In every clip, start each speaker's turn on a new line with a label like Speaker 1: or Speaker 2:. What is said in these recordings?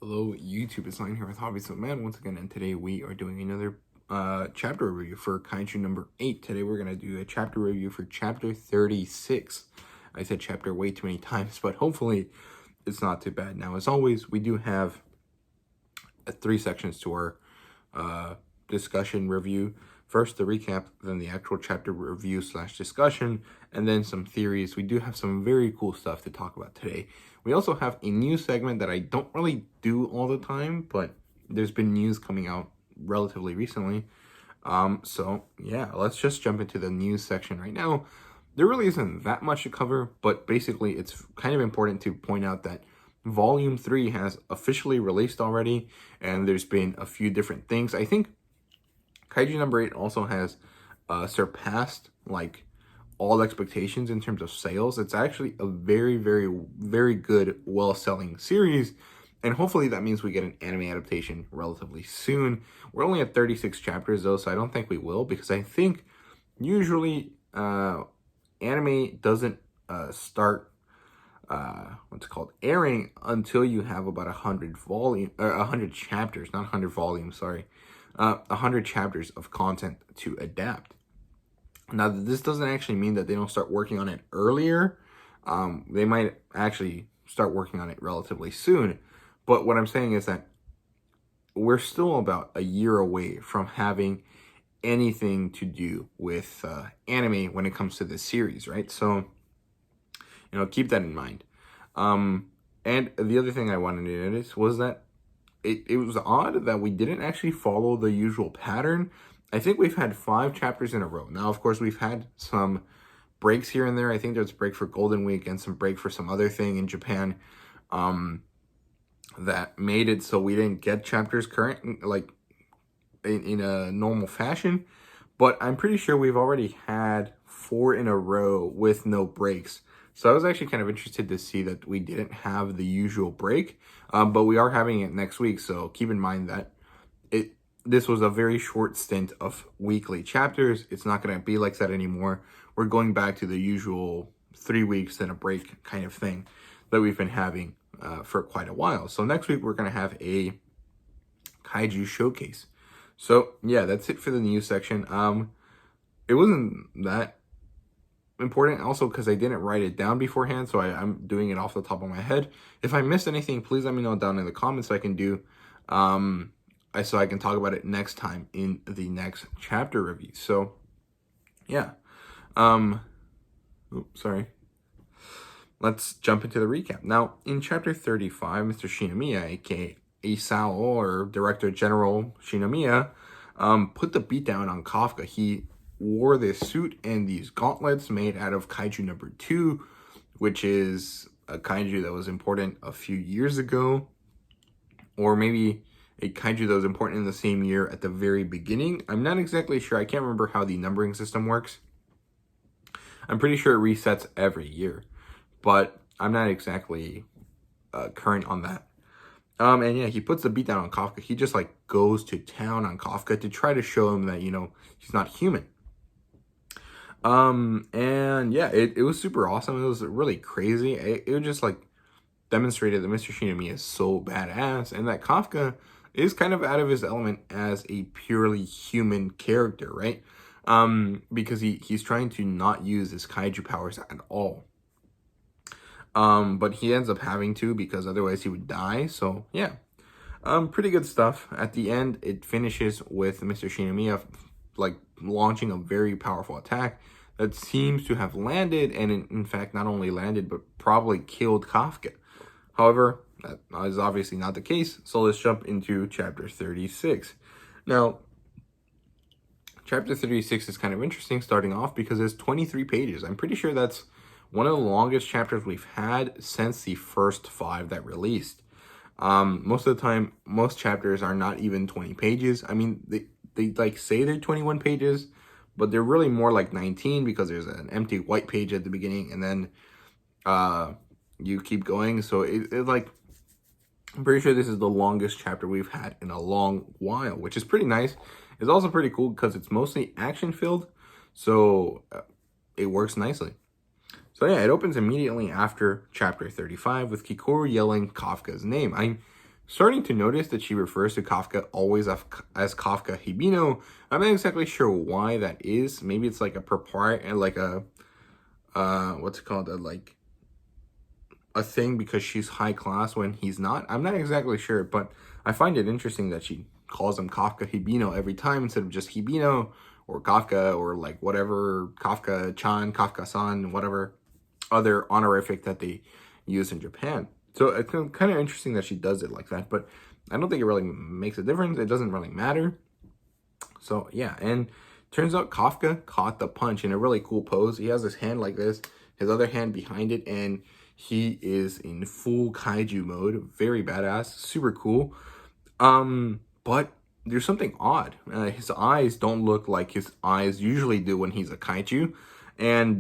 Speaker 1: Hello YouTube, it's Lion here with Hobbies of Man once again, and today we are doing another chapter review for Kaiju number 8. Today we're going to do a chapter review for chapter 36. I said chapter way too many times, but hopefully it's not too bad. Now, as always, we do have 3 sections to our discussion review. First, the recap, then the actual chapter review / discussion, and then some theories. We do have some very cool stuff to talk about today. We also have a new segment that I don't really do all the time, but there's been news coming out relatively recently. So yeah, let's just jump into the news section right now. There really isn't that much to cover, but basically it's kind of important to point out that Volume 3 has officially released already, and there's been a few different things. I think Kaiju number 8 also has surpassed like all expectations in terms of sales. It's actually a very, very, very good, well-selling series, and hopefully that means we get an anime adaptation relatively soon. We're only at 36 chapters though, so I don't think we will, because I think usually anime doesn't start airing until you have about 100 chapters, not 100 volumes, sorry. 100 chapters of content to adapt. Now, this doesn't actually mean that they don't start working on it earlier. They might actually start working on it relatively soon. But what I'm saying is that we're still about a year away from having anything to do with anime when it comes to this series, right? So, keep that in mind. And the other thing I wanted to notice was that it was odd that we didn't actually follow the usual pattern. I think we've had 5 chapters in a row. Now, of course, we've had some breaks here and there. I think there's a break for Golden Week and some break for some other thing in Japan that made it so we didn't get chapters in a normal fashion. But I'm pretty sure we've already had 4 in a row with no breaks. So I was actually kind of interested to see that we didn't have the usual break, but we are having it next week. So keep in mind that this was a very short stint of weekly chapters. It's not going to be like that anymore. We're going back to the usual 3 weeks and a break kind of thing that we've been having for quite a while. So next week we're going to have a Kaiju showcase. So yeah, that's it for the news section. It wasn't that important also because I didn't write it down beforehand, so I'm doing it off the top of my head. If I missed anything, please let me know down in the comments so I can so I can talk about it next time in the next chapter review. So yeah, sorry. Let's jump into the recap. Now, in chapter 35, Mr. Shinomiya, aka Isao, or Director General Shinomiya, put the beat down on Kafka. He wore this suit and these gauntlets made out of Kaiju number 2, which is a Kaiju that was important a few years ago, or maybe a Kaiju that was important in the same year at the very beginning. I'm not exactly sure. I can't remember how the numbering system works. I'm pretty sure it resets every year, but I'm not exactly current on that. And yeah, he puts the beat down on Kafka. He just goes to town on Kafka to try to show him that, he's not human. And yeah, it was super awesome. It was really crazy. It just demonstrated that Mr. Shinomiya is so badass, and that Kafka is kind of out of his element as a purely human character, right? Because he's trying to not use his Kaiju powers at all. But he ends up having to, because otherwise he would die. So yeah, pretty good stuff. At the end, it finishes with Mr. Shinomiya launching a very powerful attack that seems to have landed, and in fact not only landed but probably killed Kafka. However, that is obviously not the case, so let's jump into chapter 36. Now, chapter 36 is kind of interesting starting off because it's 23 pages. I'm pretty sure that's one of the longest chapters we've had since the first 5 that released. Most of the time, most chapters are not even 20 pages. I mean, they say they're 21 pages, but they're really more like 19 because there's an empty white page at the beginning, and then you keep going. So I'm pretty sure this is the longest chapter we've had in a long while, which is pretty nice. It's also pretty cool because it's mostly action filled, so it works nicely. So yeah, it opens immediately after chapter 35 with Kikoru yelling Kafka's name. I'm starting to notice that she refers to Kafka always as Kafka Hibino. I'm not exactly sure why that is. Maybe it's like a proprietary, like a, what's it called? Like a thing because she's high class when he's not. I'm not exactly sure, but I find it interesting that she calls him Kafka Hibino every time instead of just Hibino or Kafka or like whatever, Kafka-chan, Kafka-san, whatever other honorific that they use in Japan. So it's kind of interesting that she does it like that, but I don't think it really makes a difference. It doesn't really matter. So yeah, and turns out Kafka caught the punch in a really cool pose. He has his hand like this, his other hand behind it, and he is in full kaiju mode. Very badass, super cool. But there's something odd. His eyes don't look like his eyes usually do when he's a kaiju, and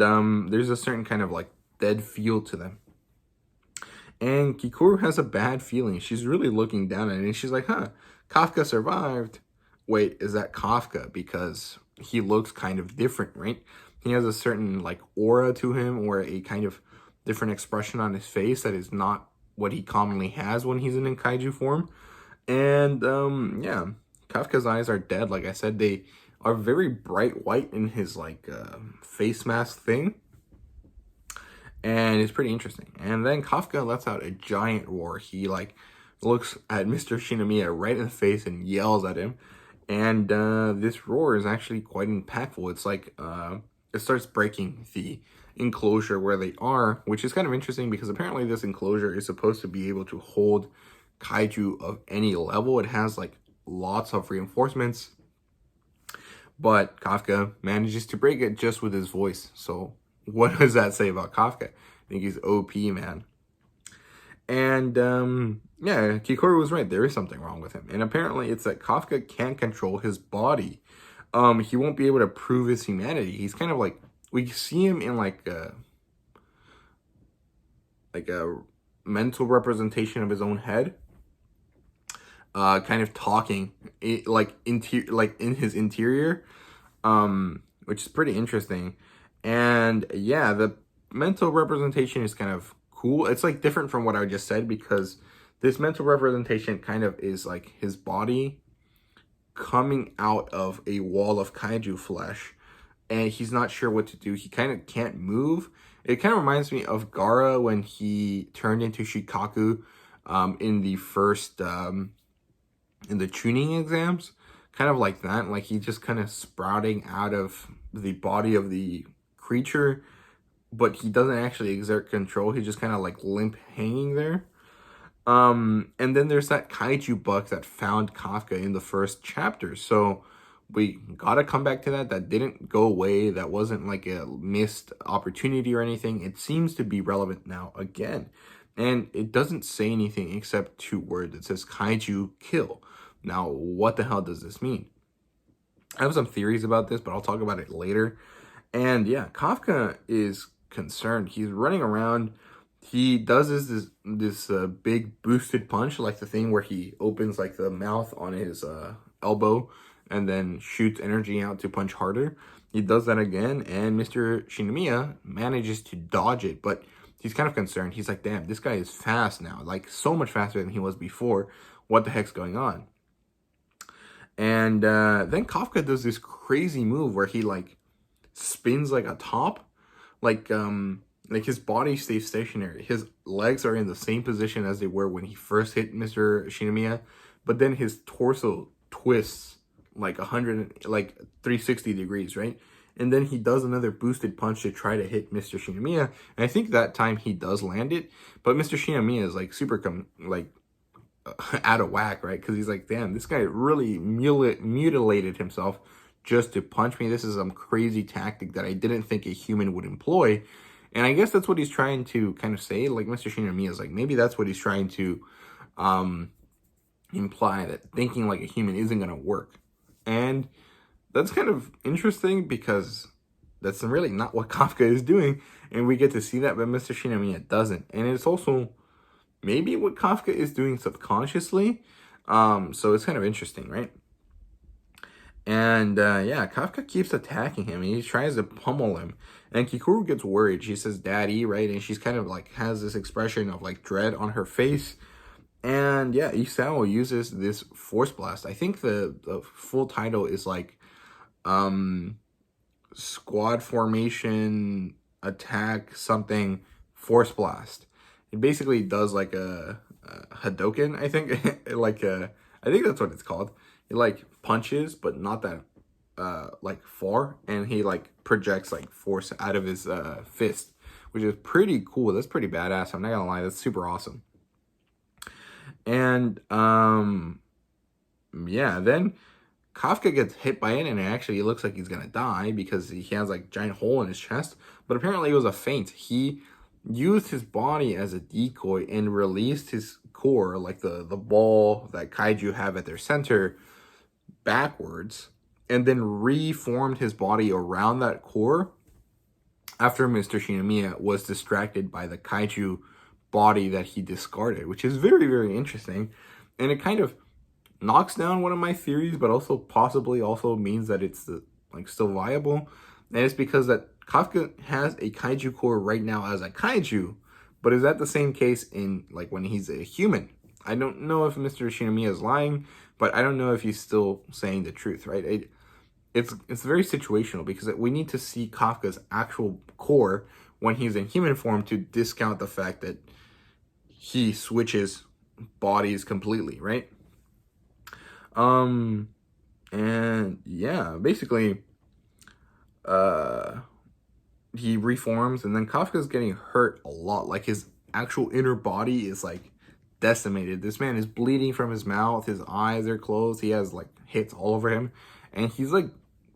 Speaker 1: there's a certain kind of like dead feel to them. And Kikoru has a bad feeling. She's really looking down at it, and she's like, huh, Kafka survived. Wait, is that Kafka? Because he looks kind of different, right? He has a certain like aura to him or a kind of different expression on his face that is not what he commonly has when he's in kaiju form. And yeah, Kafka's eyes are dead. Like I said, they are very bright white in his like face mask thing. And it's pretty interesting. And then Kafka lets out a giant roar. He like looks at Mr. Shinomiya right in the face and yells at him. And this roar is actually quite impactful. It's like it starts breaking the enclosure where they are, which is kind of interesting because apparently this enclosure is supposed to be able to hold kaiju of any level. It has like lots of reinforcements, but Kafka manages to break it just with his voice. So what does that say about Kafka? I think he's OP, man. And yeah, Kikoru was right. There is something wrong with him. And apparently it's that Kafka can't control his body. He won't be able to prove his humanity. He's kind of like, we see him in like a mental representation of his own head. Kind of talking like in his interior, which is pretty interesting. And yeah, the mental representation is kind of cool. It's like different from what I just said because this mental representation kind of is like his body coming out of a wall of kaiju flesh, and he's not sure what to do. He kind of can't move. It kind of reminds me of Gaara when he turned into Shikaku in the first in the tuning exams, kind of like that. Like he just kind of sprouting out of the body of the creature, but he doesn't actually exert control. He's just kind of like limp hanging there. And then there's that kaiju buck that found Kafka in the first chapter. So we gotta come back to that. That didn't go away. That wasn't like a missed opportunity or anything. It seems to be relevant now again. And it doesn't say anything except 2 words. It says kaiju kill. Now, what the hell does this mean? I have some theories about this, but I'll talk about it later. And yeah, Kafka is concerned. He's running around. He does this big boosted punch, like the thing where he opens like the mouth on his elbow and then shoots energy out to punch harder. He does that again, and Mr. Shinomiya manages to dodge it, but he's kind of concerned. He's like, damn, this guy is fast now, like so much faster than he was before. What the heck's going on? And then Kafka does this crazy move where he like spins like a top, like his body stays stationary. His legs are in the same position as they were when he first hit Mr. Shinomiya, but then his torso twists like 360 degrees, right? And then he does another boosted punch to try to hit Mr. Shinomiya, and I think that time he does land it, but Mr. Shinomiya is like super out of whack, right? Because he's like, damn, this guy really mutilated himself just to punch me. This is some crazy tactic that I didn't think a human would employ. And I guess that's what he's trying to kind of say. Like Mr. Shinomiya is like, maybe that's what he's trying to imply, that thinking like a human isn't going to work. And that's kind of interesting because that's really not what Kafka is doing. And we get to see that, but Mr. Shinomiya doesn't. And it's also maybe what Kafka is doing subconsciously. So it's kind of interesting, right? And yeah, Kafka keeps attacking him. He tries to pummel him. And Kikoru gets worried. She says, daddy, right? And she's kind of like has this expression of like dread on her face. And yeah, Isao uses this Force Blast. I think the full title is like Squad Formation Attack something Force Blast. It basically does like a Hadoken, I think. I think that's what it's called. It like punches, but not that like far, and he like projects like force out of his fist, which is pretty cool. That's pretty badass. I'm not gonna lie, that's super awesome. And yeah, then Kafka gets hit by it, and it looks like he's gonna die because he has like giant hole in his chest. But apparently it was a feint. He used his body as a decoy and released his core, like the ball that Kaiju have at their center, backwards, and then reformed his body around that core after Mr. Shinomiya was distracted by the Kaiju body that he discarded, which is very, very interesting. And it kind of knocks down one of my theories, but also possibly also means that it's like still viable. And it's because that Kafka has a Kaiju core right now as a Kaiju, but is that the same case in like when he's a human? I don't know if Mr. Shinomiya is lying, but I don't know if he's still saying the truth, right? It's very situational because we need to see Kafka's actual core when he's in human form to discount the fact that he switches bodies completely, right? And yeah, basically, he reforms, and then Kafka's getting hurt a lot. Like his actual inner body is like decimated. This man is bleeding from his mouth. His eyes are closed. He has like hits all over him, and he's like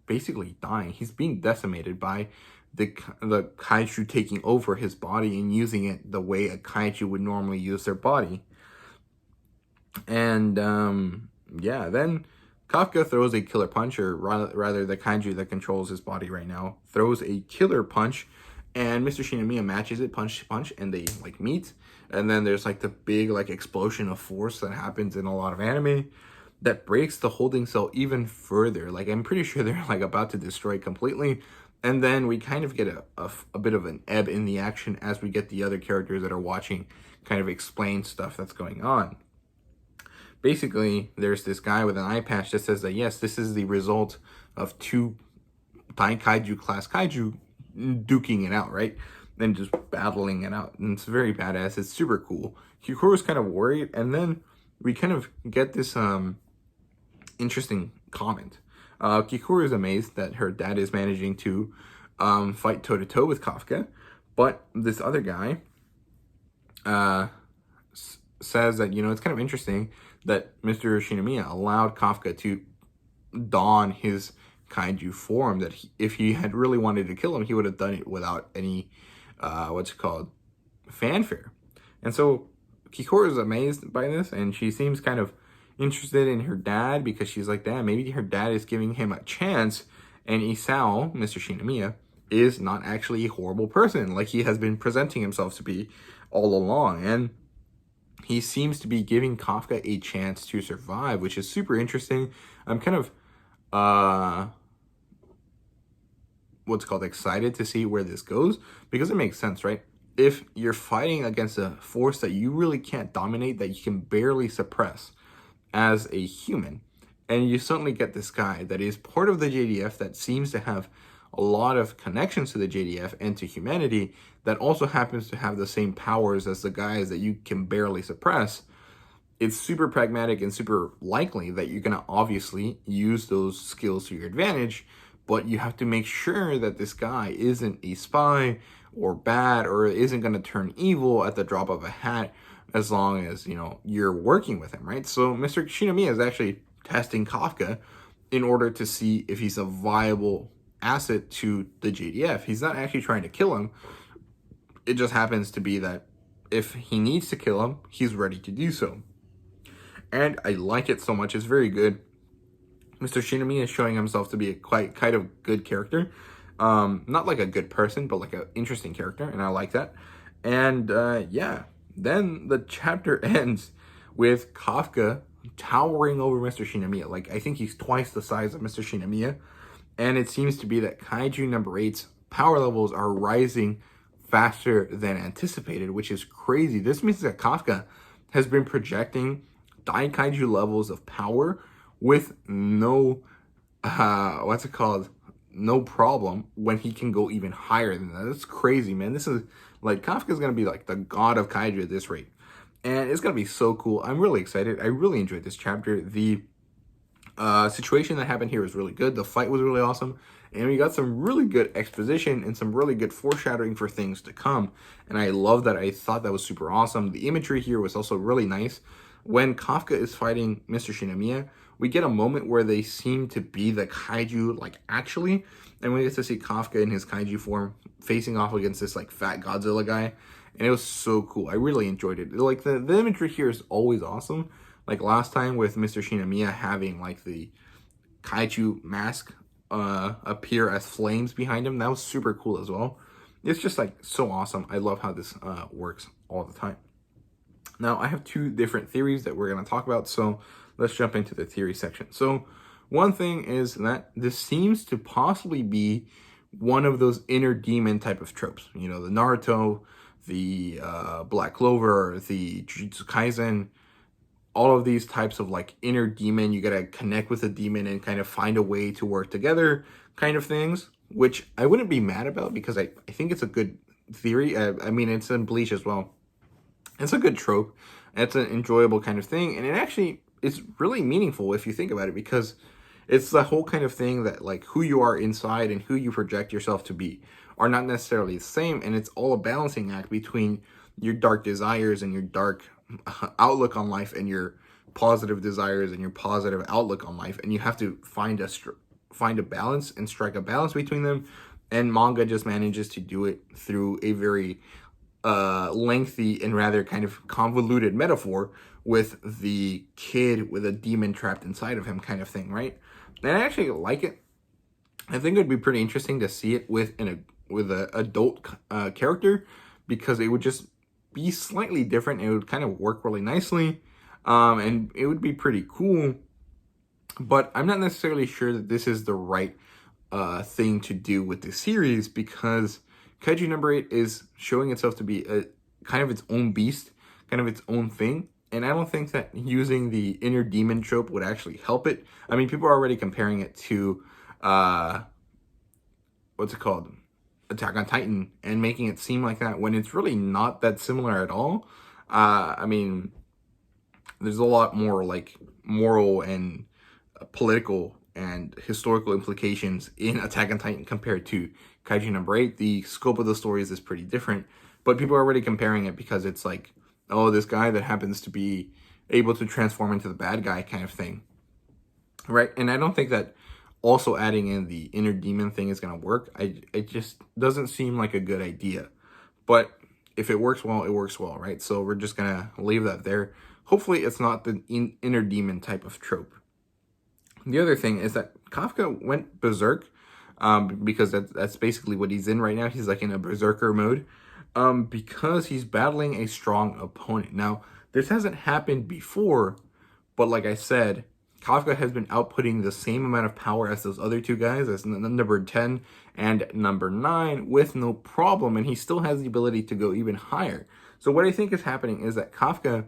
Speaker 1: basically dying. He's being decimated by the Kaiju taking over his body and using it the way a Kaiju would normally use their body. And yeah, then Kafka throws a killer punch, or rather the Kaiju that controls his body right now throws a killer punch, and Mr. Shinomiya matches it punch to punch, and they like meet. And then there's like the big like explosion of force that happens in a lot of anime that breaks the holding cell even further. Like I'm pretty sure they're like about to destroy it completely. And then we kind of get a bit of an ebb in the action as we get the other characters that are watching kind of explain stuff that's going on. Basically, there's this guy with an eye patch that says that, yes, this is the result of two Kaiju class Kaiju duking it out, right? And just battling it out. And it's very badass. It's super cool. Kikuro's kind of worried. And then we kind of get this interesting comment. Kikuru is amazed that her dad is managing to fight toe-to-toe with Kafka. But this other guy says that, you know, it's kind of interesting that Mr. Shinomiya allowed Kafka to don his Kaiju form, that if he had really wanted to kill him, he would have done it without any, fanfare. And so Kikoro is amazed by this, and she seems kind of interested in her dad because she's like, damn, maybe her dad is giving him a chance, and Isao, Mr. Shinomiya, is not actually a horrible person like he has been presenting himself to be all along. And he seems to be giving Kafka a chance to survive, which is super interesting. I'm kind of, excited to see where this goes, because it makes sense, right? If you're fighting against a force that you really can't dominate, that you can barely suppress as a human, and you suddenly get this guy that is part of the JDF that seems to have a lot of connections to the JDF and to humanity, that also happens to have the same powers as the guys that you can barely suppress, it's super pragmatic and super likely that you're going to obviously use those skills to your advantage, but you have to make sure that this guy isn't a spy or bad or isn't going to turn evil at the drop of a hat, as long as, you know, you're working with him, right? So Mr. Shinomiya is actually testing Kafka in order to see if he's a viable asset to the JDF. He's not actually trying to kill him. It just happens to be that if he needs to kill him, he's ready to do so. And I like it so much. It's very good. Mr. Shinomiya is showing himself to be a kind of good character. Not like a good person, but like an interesting character, and I like that. And yeah, then the chapter ends with Kafka towering over Mr. Shinomiya. Like, I think he's twice the size of Mr. Shinomiya. And it seems to be that Kaiju number 8's power levels are rising faster than anticipated, which is crazy. This means that Kafka has been projecting Daikaiju levels of power with no, what's it called? No problem when he can go even higher than that. That's crazy, man. This is like Kafka's gonna be like the god of kaiju at this rate, and it's gonna be so cool. I'm really excited. I really enjoyed this chapter. The situation that happened here was really good. The fight was really awesome, and we got some really good exposition and some really good foreshadowing for things to come. And I love that. I thought that was super awesome. The imagery here was also really nice. When Kafka is fighting Mr. Shinomiya, we get a moment where they seem to be the kaiju, like actually, and we get to see Kafka in his kaiju form facing off against this like fat Godzilla guy, and it was so cool. I really enjoyed it. Like the imagery here is always awesome. Like last time with Mr. Shinomiya having like the kaiju mask appear as flames behind him, that was super cool as well. It's just like so awesome. I love how this works all the time. Now, I have two different theories that we're going to talk about, so let's jump into the theory section. So one thing is that this seems to possibly be one of those inner demon type of tropes. You know, the Naruto, the Black Clover, the Jujutsu Kaisen, all of these types of like inner demon, you got to connect with a demon and kind of find a way to work together kind of things, which I wouldn't be mad about because I think it's a good theory. I mean, it's in Bleach as well. It's a good trope. It's an enjoyable kind of thing. And it actually is really meaningful if you think about it, because it's the whole kind of thing that like who you are inside and who you project yourself to be are not necessarily the same. And it's all a balancing act between your dark desires and your dark outlook on life and your positive desires and your positive outlook on life. And you have to find a balance and strike a balance between them. And manga just manages to do it through a very lengthy and rather kind of convoluted metaphor with the kid with a demon trapped inside of him kind of thing, right? And I actually like it. I think it would be pretty interesting to see it with an adult character, because it would just be slightly different. It would kind of work really nicely, and it would be pretty cool. But I'm not necessarily sure that this is the right thing to do with the series, because Kaiju number 8 is showing itself to be a kind of its own beast, kind of its own thing. And I don't think that using the inner demon trope would actually help it. I mean, people are already comparing it to, what's it called? Attack on Titan, and making it seem like that when it's really not that similar at all. I mean, there's a lot more like moral and political and historical implications in Attack on Titan compared to Kaiju number 8. The scope of the stories is pretty different, but people are already comparing it because it's like, oh, this guy that happens to be able to transform into the bad guy kind of thing, right? And I don't think that also adding in the inner demon thing is going to work. It just doesn't seem like a good idea. But if it works well, it works well, right? So we're just going to leave that there. Hopefully it's not the inner demon type of trope. The other thing is that Kafka went berserk, because that's basically what he's in right now. He's like in a berserker mode, because he's battling a strong opponent. Now, this hasn't happened before, but like I said, Kafka has been outputting the same amount of power as those other two guys, as number 10 and number 9, with no problem, and he still has the ability to go even higher. So what I think is happening is that Kafka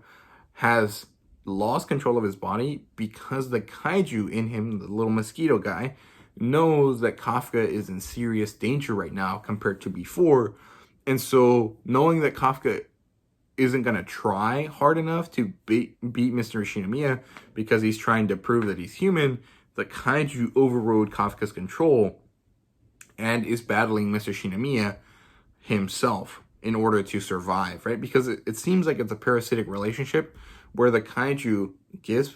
Speaker 1: has lost control of his body because the kaiju in him, the little mosquito guy, knows that Kafka is in serious danger right now compared to before. And so knowing that Kafka isn't going to try hard enough to beat Mr. Shinomiya because he's trying to prove that he's human, the kaiju overrode Kafka's control and is battling Mr. Shinomiya himself in order to survive, right? Because it seems like it's a parasitic relationship where the kaiju gives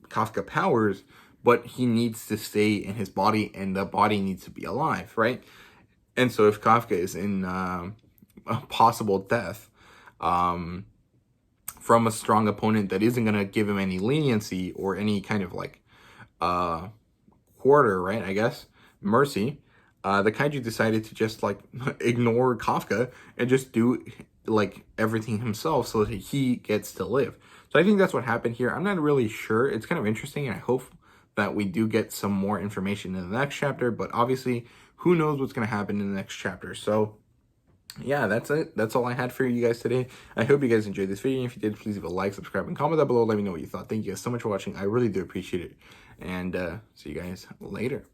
Speaker 1: Kafka powers, but he needs to stay in his body and the body needs to be alive, right? And so if Kafka is in a possible death from a strong opponent that isn't going to give him any leniency or any kind of like quarter, right, I guess, mercy, the kaiju decided to just like ignore Kafka and just do like everything himself so that he gets to live. So I think that's what happened here. I'm not really sure. It's kind of interesting, and I hope that we do get some more information in the next chapter, but obviously who knows what's going to happen in the next chapter. So yeah, that's it. That's all I had for you guys today. I hope you guys enjoyed this video. If you did, please leave a like, subscribe, and comment down below. Let me know what you thought. Thank you guys so much for watching. I really do appreciate it. And see you guys later.